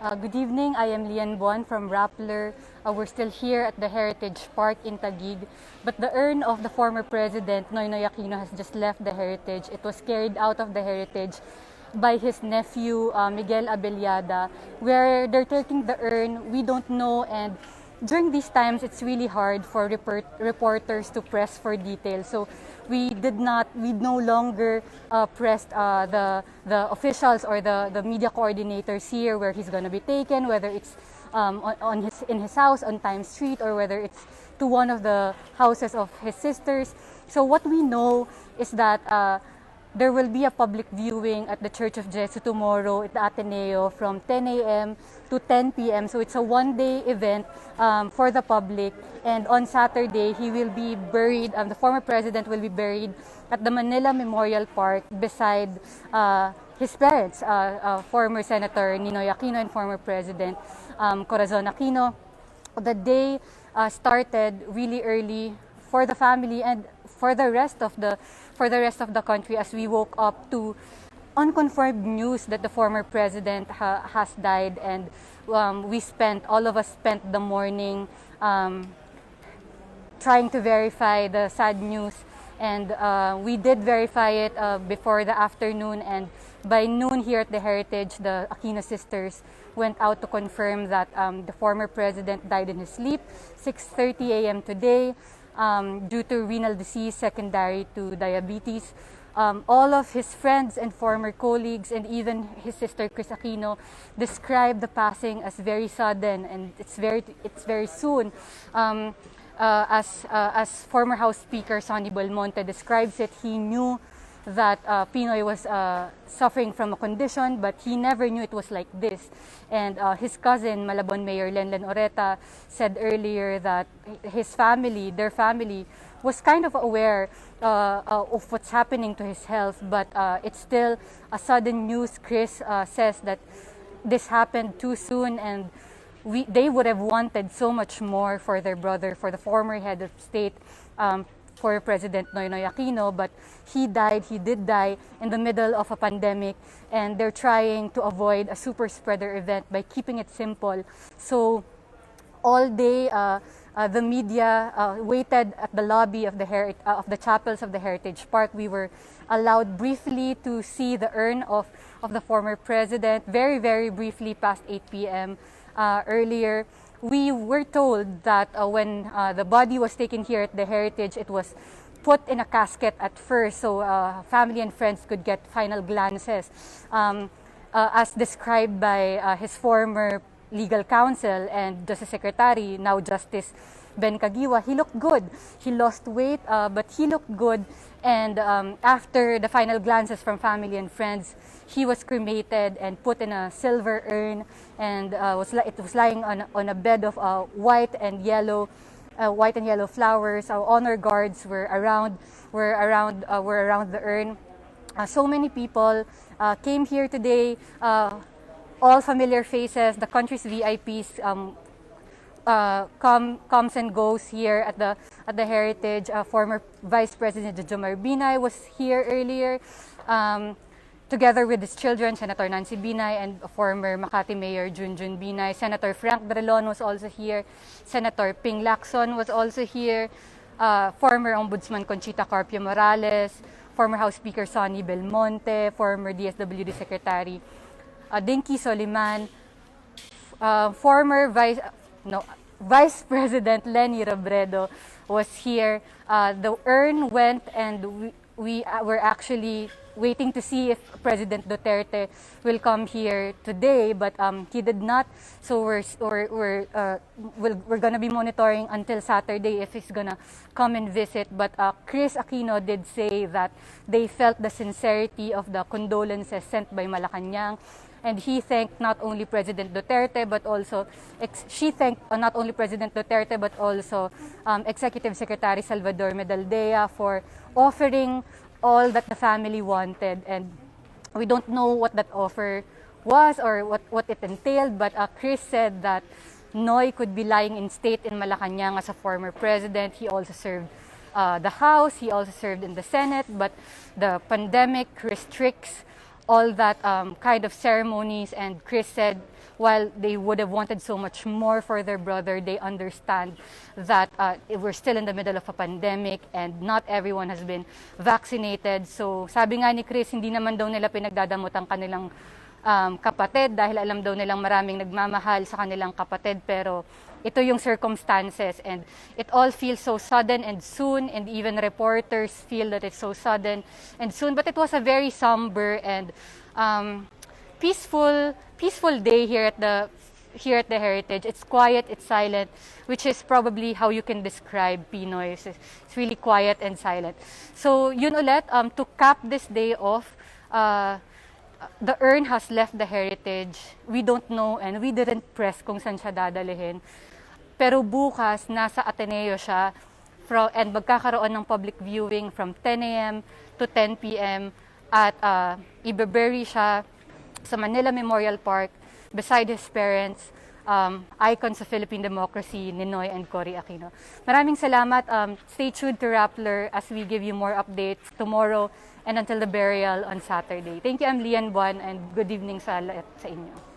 Good evening, I am Lian Buon from Rappler. We're still here at the Heritage Park in Taguig, but the urn of the former president, Noynoy Aquino, has just left the Heritage. It was carried out of the Heritage by his nephew, Miguel Abellada. Where they're taking the urn, we don't know, and during these times, it's really hard for reporters to press for details. So we no longer pressed the officials or the media coordinators here where he's going to be taken, whether it's in his house on Times Street or whether it's to one of the houses of his sisters. So what we know is that there will be a public viewing at the Church of Jesus tomorrow at the Ateneo from 10 a.m. to 10 p.m. So it's a one-day event for the public. And on Saturday, he will be buried, the former president will be buried at the Manila Memorial Park beside his parents, former Senator Ninoy Aquino and former President Corazon Aquino. The day started really early for the family and for the rest of the country as we woke up to unconfirmed news that the former president has died, and all of us spent the morning trying to verify the sad news, and we did verify it before the afternoon, and by noon here at the Heritage, the Aquino sisters went out to confirm that the former president died in his sleep, 6:30 a.m. today. Due to renal disease secondary to diabetes. All of his friends and former colleagues and even his sister Chris Aquino described the passing as very sudden, and it's very soon. As former House Speaker Sonny Belmonte describes it, he knew that Pinoy was suffering from a condition, but he never knew it was like this. And his cousin, Malabon Mayor Lenlen Oreta, said earlier that their family, was kind of aware of what's happening to his health, but it's still a sudden news. Chris says that this happened too soon, and they would have wanted so much more for their brother, for the former head of state, for President Noynoy Aquino, but he did die in the middle of a pandemic, and they're trying to avoid a super spreader event by keeping it simple. So all day, the media waited at the lobby of the chapels of the Heritage Park. We were allowed briefly to see the urn of the former president, very, very briefly past 8 p.m. Earlier. We were told that when the body was taken here at the Heritage, it was put in a casket at first, so family and friends could get final glances. As described by his former legal counsel and Justice Secretary, now Justice Ben Kagiwa, he looked good. He lost weight, but he looked good. And after the final glances from family and friends, he was cremated and put in a silver urn, and it was lying on a bed of white and yellow flowers. Our honor guards were around the urn. So many people came here today. All familiar faces. The country's VIPs comes and goes here at the Heritage. Former Vice President Jomar Binay was here earlier, together with his children, Senator Nancy Binay and former Makati Mayor Junjun Binay. Senator Frank Drilon was also here. Senator Ping Lacson was also here. Former Ombudsman Conchita Carpio Morales, former House Speaker Sonny Belmonte, former DSWD Secretary Dinky Soliman, former Vice President Lenny Robredo was here. The urn went, and we were actually waiting to see if President Duterte will come here today, but he did not. So we're gonna be monitoring until Saturday if he's gonna come and visit. But Chris Aquino did say that they felt the sincerity of the condolences sent by Malacanang. And he thanked not only President Duterte, but also she thanked not only President Duterte, but also Executive Secretary Salvador Medaldea for offering all that the family wanted. And we don't know what that offer was or what it entailed, but Chris said that Noy could be lying in state in Malacanang as a former president. He also served the House, he also served in the Senate, but the pandemic restricts all that kind of ceremonies. And Chris said, while they would have wanted so much more for their brother, they understand that we're still in the middle of a pandemic and not everyone has been vaccinated. So sabi nga ni Chris, hindi naman daw nila pinagdadamot ang kanilang kapatid dahil alam daw nilang maraming nagmamahal sa kanilang kapatid, pero ito yung circumstances and it all feels so sudden and soon, and even reporters feel that it's so sudden and soon. But it was a very somber and peaceful day here at the Heritage. It's quiet, it's silent, which is probably how you can describe Pinoy. It's really quiet and silent. So yun ulit, to cap this day off, the urn has left the Heritage. We don't know and we didn't press kung saan siya dadalhin. Pero bukas, nasa Ateneo siya and magkakaroon ng public viewing from 10 a.m. to 10 p.m. at ibe-bury siya sa Manila Memorial Park beside his parents, icons of Philippine democracy, Ninoy and Cory Aquino. Maraming salamat. Stay tuned to Rappler as we give you more updates tomorrow and until the burial on Saturday. Thank you, I'm Lian Buan, and good evening sa inyo.